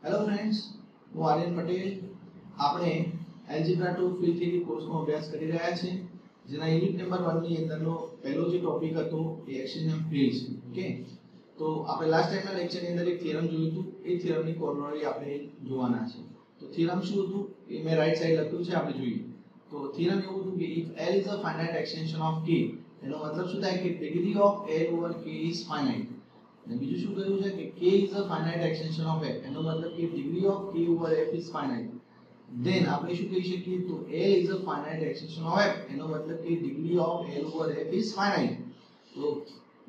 Hello friends, હું આર્યન પટેલ. આપણે algebra two field theory કોર્સનો અભ્યાસ કરી રહ્યા છીએ, જેના યુનિટ નંબર 1 ની અંદરનો પહેલો જે ટોપિક હતો એ એક્સટેન્શન ફિલ્ડ છે. ઓકે, તો આપણે લાસ્ટ ટાઈમના લેક્ચરની અંદર એક થિયરમ જોયું હતું. એ થિયરમની કોરોનરી આપણે જોવાના છે. તો થિયરમ શું હતું એ મેં રાઈટ સાઈડ લખ્યું છે, આપણે જોઈએ. તો થિયરમ એવું હતું કે if L is a finite extension of K, એનો મતલબ શું થાય કે degree of L over K is finite. અને બીજું શું કહ્યું છે કે K is a finite extension of F, એનો મતલબ કે degree of K over F is finite. Then આપણે શું કહી શકીએ તો L is a finite extension of F, એનો મતલબ કે degree of L over F is finite. તો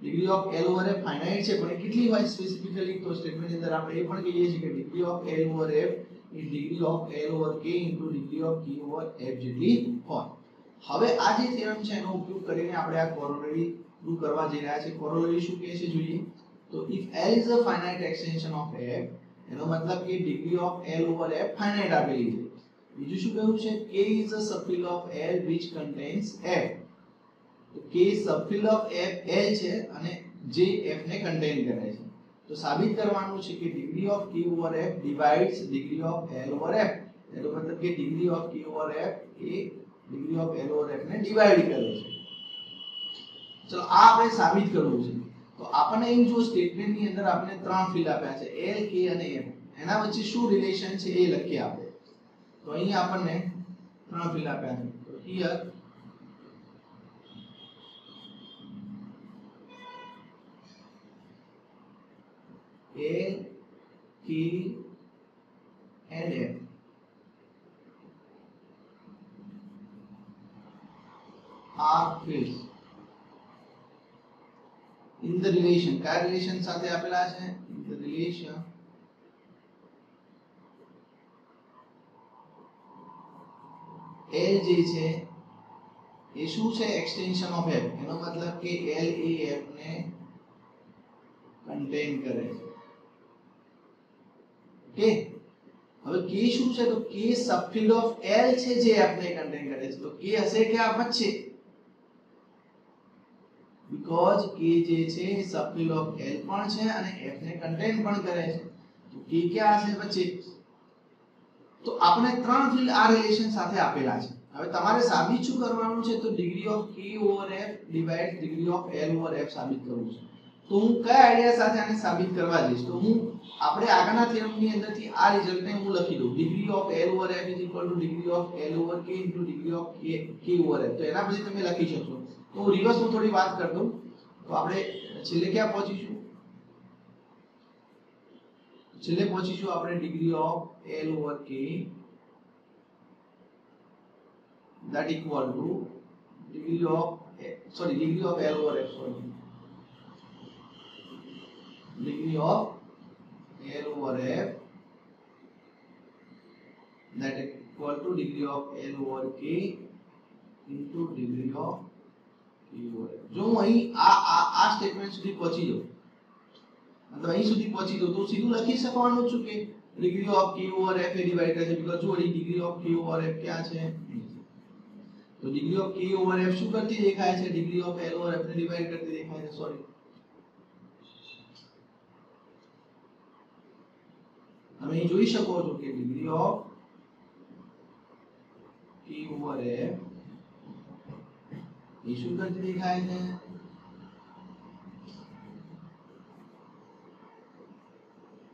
degree of L over F finite છે, પણ કેટલી હોય સ્પેસિફિકલી? તો સ્ટેટમેન્ટની અંદર આપણે એ પણ કહીએ છીએ કે degree of L over F is degree of L over K into degree of K over F જેટલી હોય. હવે આ જે થિયરમ છે એનો ઉપયોગ કરીને આપણે આ કોરોનરી પ્રૂવ કરવા જઈ રહ્યા છીએ. કોરોનરી શું કહે છે જોઈએ. તો if L is a finite extension of F, એનો મતલબ કે degree of L over F finite આપેલી છે. બીજું શું કહ્યું છે? K is a subfield of L which contains F. તો K subfield of F L છે અને જે F ને કન્ટેન કરે છે. તો સાબિત કરવાનું છે કે degree of K over F divides degree of L over F. એનો મતલબ કે degree of K over F A degree of L over F ને ડિવાઇડ કરે છે. ચલો આ આપણે સાબિત કરવું છે. તો આપણને અહીં જો સ્ટેટમેન્ટની અંદર આપણે ત્રણ ફિલ્ડ આપ્યા છે L, K અને M. એના વચ્ચે શું રિલેશન છે એ લખીએ આપણે. તો અહીં આપણને ત્રણ ફિલ્ડ આપ્યા છે. તો here L, K and M are fields in the relation. કયા રિલેશન સાથે આપેલા છે? In the relation L જે છે એ શું છે? Extension of F. એનો મતલબ કે L એ F ને કન્ટેન કરે છે. ઓકે, હવે K શું છે? તો K સબફિલ્ડ ઓફ L છે જે F ને કન્ટેન કરે છે. તો K હશે કે આ વચ્ચે? because K જે છે સબફિલ્ડ ઓફ L પણ છે અને F ને કન્ટેન પણ કરે છે. તો K ક્યાં હશે? વચ્ચે. તો આપણે ત્રણ ફિલ્ડ આ રિલેશન સાથે આપેલા છે. હવે તમારે સાબિત શું કરવાનું છે? તો degree of K over F divide degree of L over F સાબિત કરવું છે. તો હું કયા આઈડિયા સાથે આને સાબિત કરવા જઈશ? તો હું આપણે આગળના થિયરમની અંદરથી આ રિઝલ્ટને હું લખી દઉં. Degree of L over F is equal to degree of L over K into degree of K over F. તો એના પછી તમે લખી શકશો. તો હું રિવર્સમાં થોડી વાત કરી દઉં. તો આપણે છેલ્લે ક્યાં પહોંચીશું? છેલ્લે પહોંચીશું આપણે degree of L over K that equal to degree of L over F, degree of L over F that equal to degree of L over K into degree of K over F. જો હું અહીં આ statement સુધી પહોંચી જાઉં, મતલબ અહીં સુધી પહોંચી જાઉં, તો સીધું લખી શકવાનું છું કે degree of K over F A divide કરે છે. બીકોઝ જો degree of K over F ક્યાં છે? તો degree of K over F શું કરતી દેખાય છે? degree of L over F ને ડિવાઇડ કરતી દેખાય છે. સોરી, તમે અહીં જોઈ શકો છો કે degree of K over F એ શું કરતી દેખાય છે?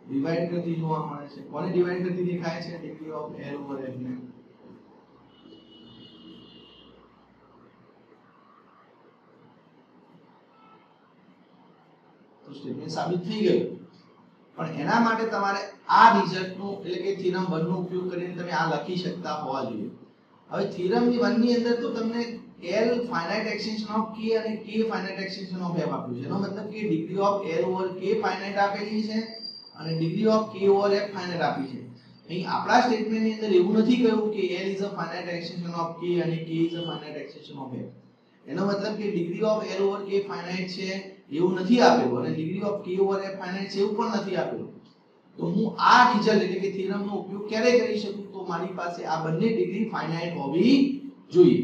ડિવાઇડ કરતી જોવા મળે છે. કોને ડિવાઇડ કરતી દેખાય છે? degree of L over F ને. તો સ્ટેટમેન્ટ સાબિત થઈ ગયું. પણ એના માટે તમારે આ રિઝલ્ટનો એટલે કે થિયરમ 1 નો ઉપયોગ કરીને તમે આ લખી શકતા હોવા જોઈએ. હવે થિયરમ 1 ની અંદર તો તમને L finite extension of K અને K finite extension of F આપ્યું છે. એનો મતલબ કે degree of L over K finite આપેલી છે અને degree of K over F finite આપી છે. અહીં આપણા સ્ટેટમેન્ટની અંદર એવું નથી કહ્યું કે L is a finite extension of K અને K is a finite extension of F. એનો મતલબ કે degree of L over K finite છે એવું નથી આપેલું અને degree of K over F finite છે એવું પણ નથી આપેલું. તો હું આ રિઝલ્ટ એટલે કે થિયરમનો ઉપયોગ ક્યારે કરી શકું? તો મારી પાસે આ બંને ડિગ્રી ફાઇનાઇટ હોવી જોઈએ.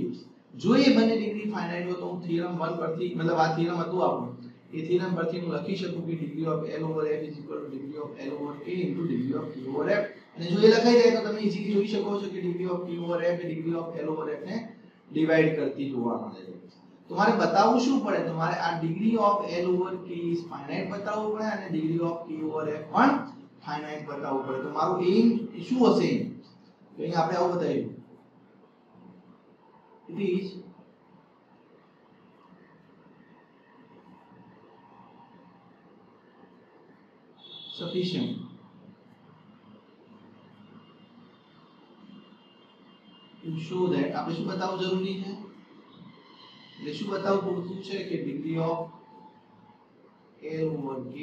જો એ બંને ડિગ્રી ફાઇનાઇટ હોય તો હું થિયરમ 1 પરથી, મતલબ આ થિયરમ હતું આપણું એ થિયરમ પરથી હું લખી શકું કે degree of L over F is equal to degree of L over K into degree of K over F. અને જો એ લખાઈ જાય તો તમે ઈઝીલી જોઈ શકો છો કે degree of K over F A degree of L over F ને ડિવાઈડ કરતી જોવા મળે છે. તમારે બતાવવું શું પડે? તમારે આ degree of L over K is finite બતાવવું પડે અને degree of K over F પણ ફાઇનાઇટ બતાવવું પડે. તો મારું એમ શું હશે? તો અહીં આપણે આવું બતાવ્યું. It is sufficient to show that આપણે શું બતાવવું જરૂરી છે? એટલે શું બતાવવું પૂરતું છે કે degree of L over K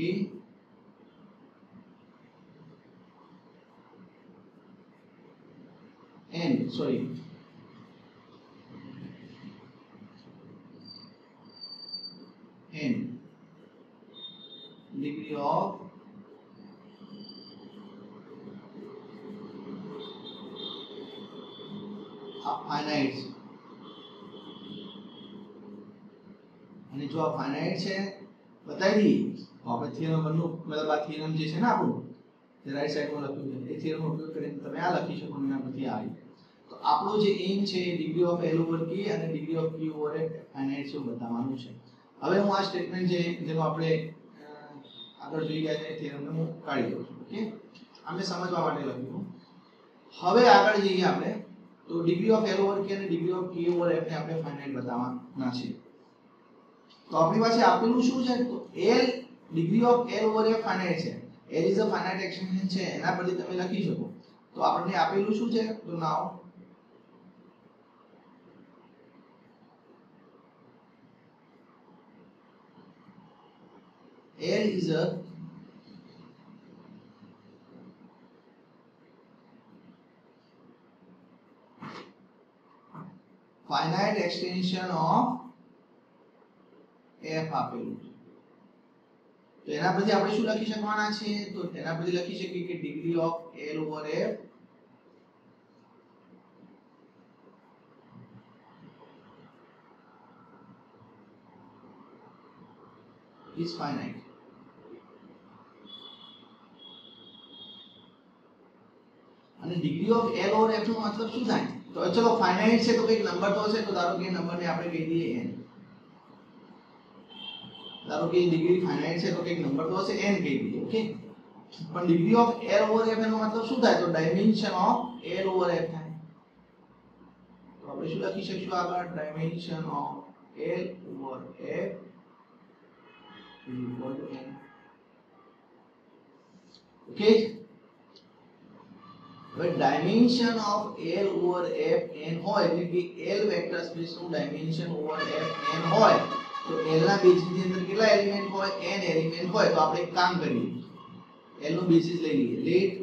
and degree of finite. અને જો આ ફાઇનાઇટ છે બતાવી દઈએ તો આપણે થિયરમ 1 નું મતલબ આ થિયરમ જે છે ને આપણું જે રાઈટ સાઈડમાં લખ્યું છે એ થિયરમનો ઉપયોગ કરીને તમે આ લખી શકો અને પછી આવી. તો આપણો જે એમ છે degree of L over K અને degree of K over F finite છે બતાવવાનું છે. હવે હું આ સ્ટેટમેન્ટ છે જેનો આપણે આગળ જોઈ ગયા છે થિયરમને હું કાઢી દઉં છું. ઓકે, આને સમજવા માટે લખ્યું. હવે આગળ જઈએ આપણે. તો degree of L over K અને degree of K over F ને આપણે ફાઇનાઇટ બતાવવાના છે. તો આપણી પાસે આપેલું શું છે? તો L degree of L over F finite છે. L is a finite extension છે એના પરથી તમે લખી શકો. તો આપણને આપેલું શું છે? તો નાઉ L is a finite extension of F આપેલું છે. તો એના પરથી આપણે શું લખી શકવાના છે? તો એના પરથી લખી શકીએ કે degree of L over F is finite. અને degree of L over F નો મતલબ શું થાય? તો ચલો ફાઇનાઇટ છે તો કઈક નંબર તો હશે. તો ધારો કે નંબરને આપણે કહી દઈએ n. ધારો કે ડિગ્રી ફાઇનાઇટ છે તો કઈક નંબર તો હશે n કહી દઈએ. ઓકે, પણ degree of L over F એનો મતલબ શું થાય? તો dimension of L over F થાય. તો આપણે શું લખી શકીશું આગળ? Dimension of L over F is equal to n. Okay, હવે dimension of L over F n હોય એટલે કે L વેક્ટર સ્પેસ નું ડાયમેન્શન ઓવર F n હોય તો L ના બેઝિસ ની અંદર કેટલા એલિમેન્ટ હોય? n એલિમેન્ટ હોય. તો આપણે એક કામ કરીએ, L નો બેઝિસ લઈ લઈએ. Let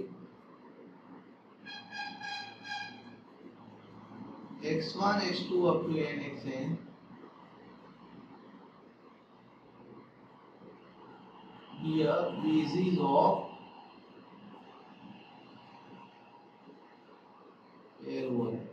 x1 x2 up to n xn be a basis of L over F.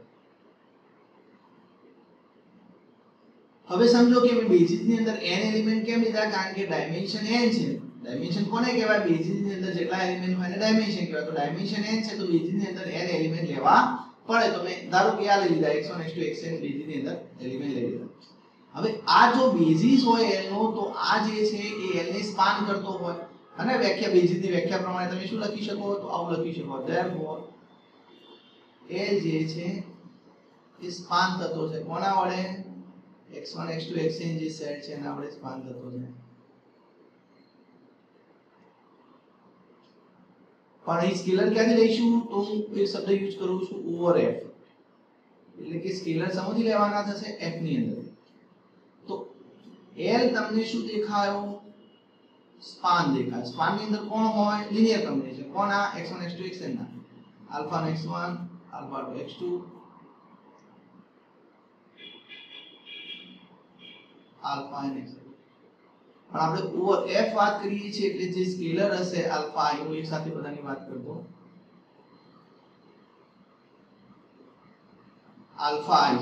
હવે સમજો કે મેં બેઝિસ ની અંદર n એલિમેન્ટ કેમ લીધા? કારણ કે ડાયમેન્શન n છે. ડાયમેન્શન કોને કહેવાય? બેઝિસ ની અંદર જેટલા એલિમેન્ટ હોય એને ડાયમેન્શન કહેવાય. તો ડાયમેન્શન n છે તો બેઝિસ ની અંદર n એલિમેન્ટ લેવા પડે. તો મેં ધારો કે આ લઈ લીધા x1 x2 xn બેઝિસ ની અંદર એલિમેન્ટ લઈ લીધા. હવે આ જો બેઝિસ હોય l નો તો આ જે છે એ l ને સ્પાન કરતો હોય. અને વ્યાખ્યા બેઝિસ ની વ્યાખ્યા પ્રમાણે તમે શું લખી શકો? તો આવું લખી શકો. therefore L જે છે એ સ્પાન થતો છે કોના વડે? x1 x2 xn જે સેટ છે એના વડે સ્પાન થતો છે. પણ અહીં સ્કેલર ક્યાંથી લઈશું? તો હું એક શબ્દ યુઝ કરું છું ઓવર f. એટલે કે સ્કેલર સમજી લેવાના થશે f ની અંદર. તો L તમને શું દેખાયો? સ્પાન દેખાય. સ્પાન ની અંદર કોણ હોય? Linear combination. કોના? x1 x2 xn ના. Alpha x1 alpha x2 alpha n x. પણ આપણે ઓવર f વાત કરીએ છીએ એટલે જે સ્કેલર હશે આલ્ફા i, હું એક સાથે બધાની વાત કરતો. આલ્ફા i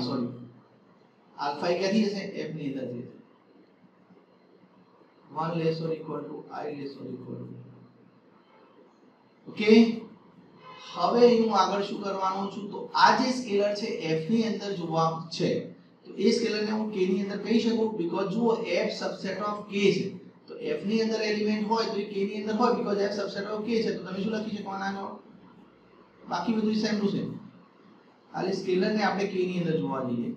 આલ્ફા i ક્યાંથી હશે? f ની અંદર છે. 1 less or equal to I less or equal to okay હવે હું આગળ શું કરવાનો છું તો આ જે સ્કેલર છે f ની અંદર જોવા છે તો એ સ્કેલર ને હું k ની અંદર કહી શકું બીકોઝ જુઓ f સબસેટ ઓફ k છે તો f ની અંદર એલિમેન્ટ હોય તો એ k ની અંદર હોય because f subset of k છે તો તમે શું લખી શકો આનો બાકી બધું સેમ ટુ સેમ ખાલી સ્કેલર ને આપણે k ની અંદર જોવા દઈએ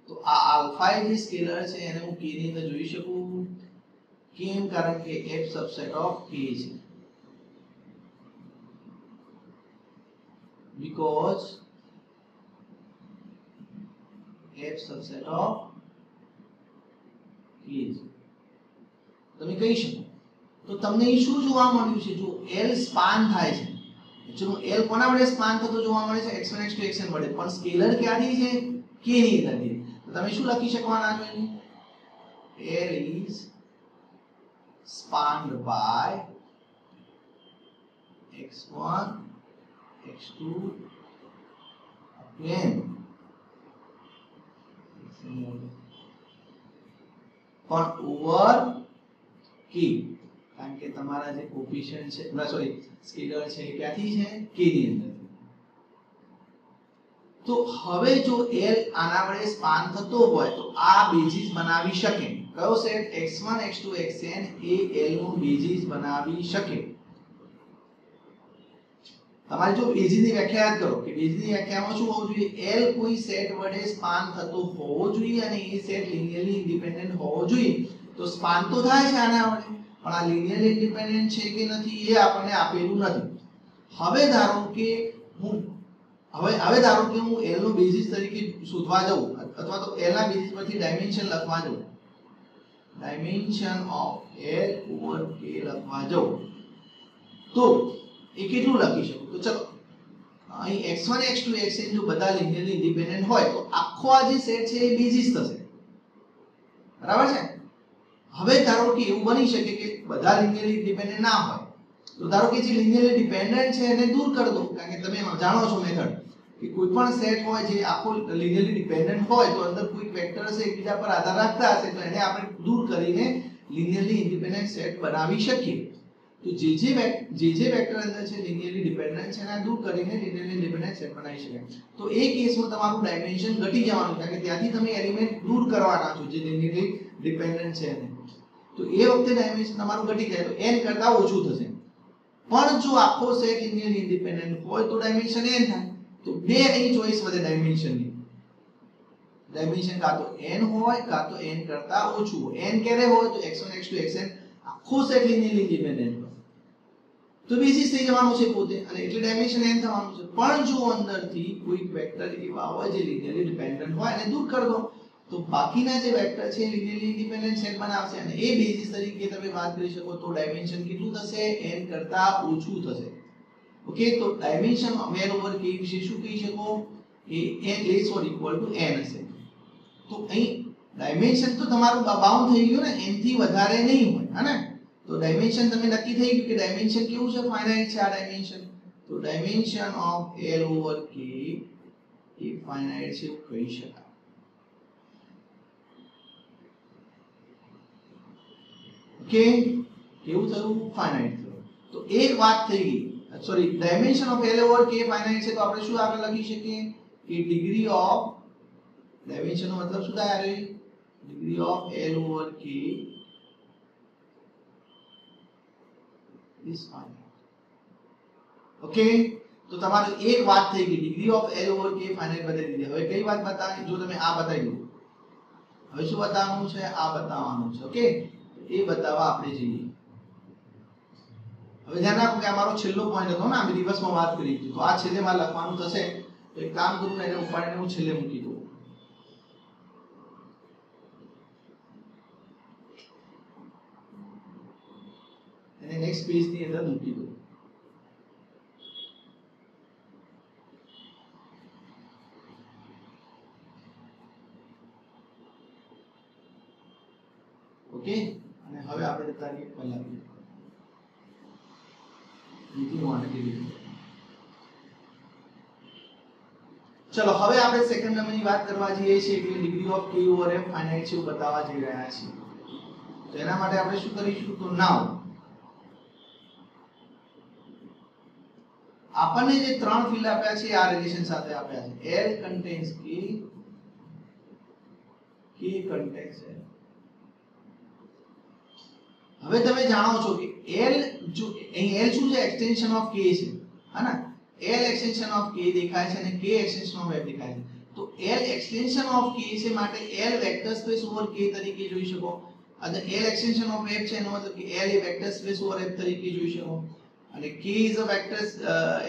તો આ આલ્ફા જે સ્કેલર છે એને હું k ની અંદર જોઈ શકું કેમ કારણ કે f સબસેટ ઓફ k છે because f subset of k છે તમે કહી શકો તો તમને અહીં શું જોવા મળ્યું છે જો l સ્પાન થાય છે જો l કોના વડે સ્પાન થતો જોવા મળે છે x1 x2 xn વડે પણ સ્કેલર ક્યાંથી છે k ની અંદરથી તો તમે શું લખી શકવાના છો અહીં l is spanned by x1 x2 n પણ ઓવર k કારણ કે તમારા જે કોફિશિયન્ટ છે સોરી સ્કેલર છે ક્યાંથી છે k ની અંદર તો હવે જો l આના વડે સ્પાન થતો હોય તો આ બેઝિસ બનાવી શકે કયો સેટ x1 x2 xn એ l નું બેઝિસ બનાવી શકે તમારે જો બેઝિસ ની વ્યાખ્યા યાદ કરો કે બેઝિસ ની વ્યાખ્યામાં શું હોવું જોઈએ l કોઈ સેટ વડે સ્પાન થતો હોવો જોઈએ અને એ સેટ લિનિયરલી ઇન્ડિપેન્ડન્ટ હોવો જોઈએ તો સ્પાન તો થાય છે આના વડે પણ આ લિનિયરલી ઇન્ડિપેન્ડન્ટ છે કે નથી એ આપણને આપેલું નથી હવે ધારો કે હું l નો બેઝિસ તરીકે શોધવા જાઉં અથવા તો l ના બેઝિસ પરથી ડાયમેન્શન લખવા જાઉં dimension of l over k લખવા જાઉં તો એ કેટલું લખી શકું તો ચલો અહીં x1 x2 xn જો બધા લિનિયરલી ઇન્ડિપેન્ડન્ટ હોય તો આખો આ જે સેટ છે એ બેઝિસ થશે બરાબર છે હવે ધારો કે એવું બની શકે કે બધા લિનિયરલી ઇન્ડિપેન્ડન્ટ ના હોય તો ધારો કે જે લિનિયરલી ડિપેન્ડન્ટ છે એને દૂર કરી દો કારણ કે તમે જાણો છો મેથડ કે કોઈ પણ સેટ હોય જે આખો લિનિયરલી ડિપેન્ડન્ટ હોય તો અંદર કોઈ વેક્ટર હશે એકબીજા પર આધાર રાખતા હશે તો એને આપણે દૂર કરીને લિનિયરલી ઇન્ડિપેન્ડન્ટ સેટ બનાવી શકીએ તો જે વેક્ટર અંદર છે લિનિયરલી ડિપેન્ડન્ટ છે એને દૂર કરીને લિનિયરલી ઇન્ડિપેન્ડન્ટ સેટ બનાવી શકાય તો એ કેસમાં તમારું ડાયમેન્શન ઘટી જવાનું કારણ કે ત્યાંથી તમે એલિમેન્ટ દૂર કરવાના છો જે લિનિયરલી ડિપેન્ડન્ટ છે એને તો એ વખતે ડાયમેન્શન તમારું ઘટી જાય તો n કરતા ઓછું થશે પણ જો આખો સેટ લિનિયરલી ઇન્ડિપેન્ડન્ટ હોય તો ડાયમેન્શન n થાય તો બે અહીં ચોઈસ વધે ડાયમેન્શનની ડાયમેન્શન કાં તો n હોય કાં તો n કરતા ઓછું હોય n ક્યારે હોય તો x1 x2 xn આખો સેટ લિનિયરલી ઇન્ડિપેન્ડન્ટ હોય તો બેઝિસ થઈ જવાનું છે પોતે અને એટલે ડાયમેન્શન n થવાનું છે પણ જો અંદરથી કોઈ વેક્ટર એવા હોય જે લિનિયરલી ડિપેન્ડન્ટ હોય એને દૂર કરી દો તો બાકીના જે વેક્ટર છે લિનિયરલી ઇન્ડિપેન્ડન્ટ સેટ બનાવશે અને એ બેઝિસ તરીકે તમે વાત કરી શકો તો ડાયમેન્શન કેટલું થશે n કરતા ઓછું થશે ઓકે તો ડાયમેન્શન l ઓવર k વિશે શું કહી શકો કે n less or equal to n હશે તો અહીં ડાયમેન્શન તો તમારું બાઉન્ડ થઈ ગયું ને n થી વધારે નહીં હોય હે ને તો ડાયમેન્શન તમે નક્કી થઈ ગયું કે ડાયમેન્શન કેવું છે ફાઇનાઇટ છે આ ડાયમેન્શન તો dimension of l over k A finite છે એવું કહી શકાય ઓકે કેવું થયું ફાઇનાઇટ થયું તો એક વાત થઈ ગઈ sorry dimension of l over k finite છે તો આપણે શું આગળ લખી શકીએ કે ડિગ્રી ઓફ ડાયમેન્શન નો મતલબ શું થાય રે degree of l over k is finite okay તો તમારી એક વાત થઈ ગઈ degree of l over k finite બતાવી દીધી હવે કઈ વાત બતાવી જો તમે આ બતાવી દો હવે શું બતાવવાનું છે આ બતાવવાનું છે ઓકે એ બતાવવા આપણે જઈએ હવે ધ્યાન રાખો કે અમારો છેલ્લો પોઈન્ટ હતો ને અમે રિવર્સમાં વાત કરી હતી તો આ છેલ્લે માં લખવાનું થશે તો એક કામ કરું એને ઉપાડીને હું છેલ્લે મૂકી દઉં એને નેક્સ્ટ પેજ ની અંદર મૂકી દઉં ઓકે અને હવે આપણે તારીખ પહેલા નીતિ માટે કેવી રીતે ચલો હવે આપણે સેકન્ડ નંબરની વાત કરવા જઈએ છીએ એટલે degree of k over f finite છે એવું બતાવવા જઈ રહ્યા છીએ. તો એના માટે આપણે શું કરીશું તો નાઉ આપણને જે ત્રણ ફિલ્ડ આપ્યા છે આ રિલેશન સાથે આપ્યા છે. L contains k contains L. હવે તમે જાણો છો કે L જો અહીં L શું છે એક્સટેન્શન ઓફ k છે હા ને L એક્સટેન્શન ઓફ k દેખાય છે અને k એક્સટેન્શન ઓફ f દેખાય છે. તો L એક્સટેન્શન ઓફ k છે માટે L vector space over k તરીકે જોઈ શકો અને L એક્સટેન્શન ઓફ f છે એનો મતલબ કે L એ વેક્ટર સ્પેસ ઓવર f તરીકે જોઈ શકો અને k is a vector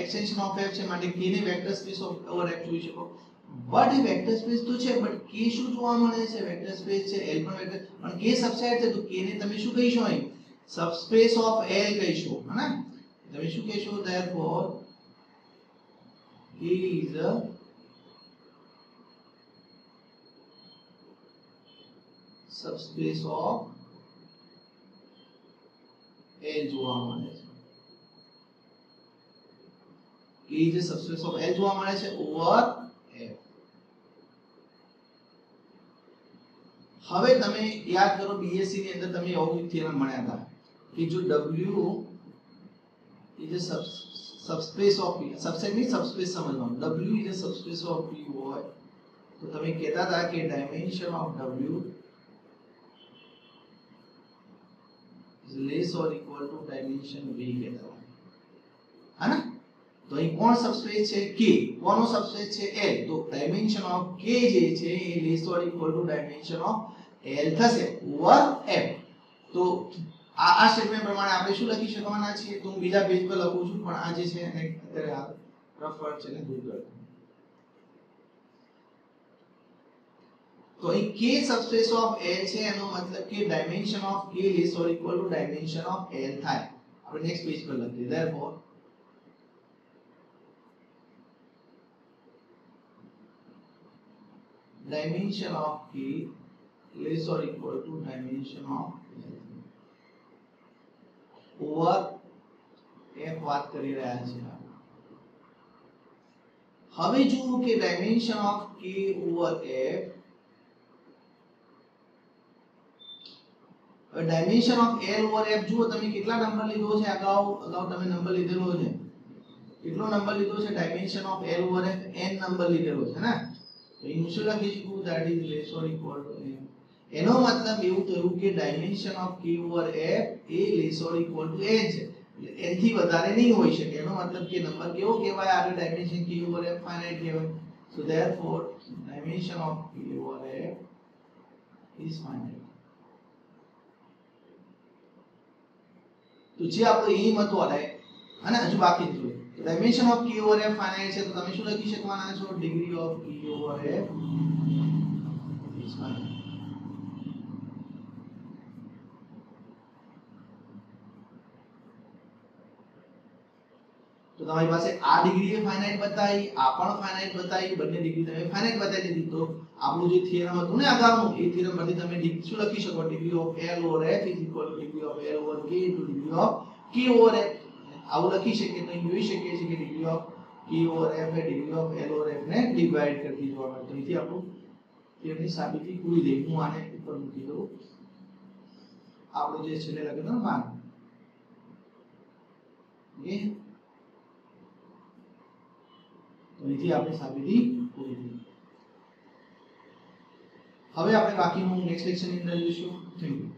extension of f છે માટે k ને વેક્ટર સ્પેસ ઓવર f જોઈ શકો. બટ એ વેક્ટર સ્પેસ તો છે બટ k શું જોવા મળે છે વેક્ટર સ્પેસ છે L પણ વેક્ટર પણ k સબસેટ છે તો k ને તમે શું કહીશો અહીં સબસ્પેસ ઓફ L કહીશો હે ને તમે શું કહેશો therefore k is a subspace of L જોવા મળે છે. k is a subspace of L જોવા મળે છે over F. હવે તમે યાદ કરો BSc ની અંદર તમે આવું થિયરમ ભણ્યા હતા કે જો W is a subspace of P subset ની subspace સમજવાનું W is a subspace of P હોય તો તમે કહેતા હતા કે dimension of W is less or equal to dimension V કહેતા હતા હા ને તો અહીં કોણ સબસ્પેસ છે k કોનો સબસ્પેસ છે L તો dimension of k જે છે એ less or equal to dimension of L થશે over F. તો આ સ્ટેટમેન્ટ પ્રમાણે આપણે શું લખી શકવાના છીએ તો હું બીજા પેજ પર લખું છું પણ આ જે છે એને અત્યારે આ રફ વર્ક છે ને દૂર કર તો અહીં k સબસ્પેસ ઓફ L છે એનો મતલબ કે dimension of k less or equal to dimension of L થાય. આપણે નેક્સ્ટ પેજ પર લખીએ therefore dimension of k less or equal to dimension of L over f વાત કરી રહ્યા છે. હવે જુઓ કે dimension of k over f dimension of L over f જુઓ તમે કેટલા નંબર લીધો છે અગાઉ તમે નંબર લીધેલો છે કેટલો નંબર લીધો છે dimension of L over f n number લીધેલો છે ને તો અહીં શું લખી શકું that is less or equal to n. એનો મતલબ એવું થયું કે dimension of k over f A less or equal to n છે n થી વધારે નહીં હોઈ શકે એનો મતલબ કે નંબર કેવો કહેવાય આ dimension k over f finite કહેવાય. so therefore dimension of k over f is finite. તો જે આપણો એમ હતો અને હજુ બાકી જ જોઈએ dimension of k over f finite છે તો તમે શું લખી શકવાના છો degree of k over f is finite. તો તમારી પાસે આ ડિગ્રી એ ફાઇનાઇટ બતાવી આ પણ ફાઇનાઇટ બતાવી બંને ડિગ્રી તમે ફાઇનાઇટ બતાવી દીધી તો આપણું જે થિયરમ હતું ને આગળનું એ થિયરમ પરથી તમે શું લખી શકો degree of L over f is equal to degree of L over k into degree of k over f. આવું લખી શકીએ તો જોઈ શકીએ છીએ કે degree of k over f A degree of L over f ને ડિવાઇડ કરતી જોવા મળે. તો અહીંથી આપણું થિયરમની સાબિતી પૂરી થઈ. હું આને ઉપર મૂકી દઉં આપણું જે છેલ્લે લખ્યું હતું ને માન ઓકે તો અહીંથી આપણી સાબિતી પૂરી થઈ. હવે આપણે બાકીનું નેક્સ્ટ લેક્ચરની અંદર જોઈશું. Thank you.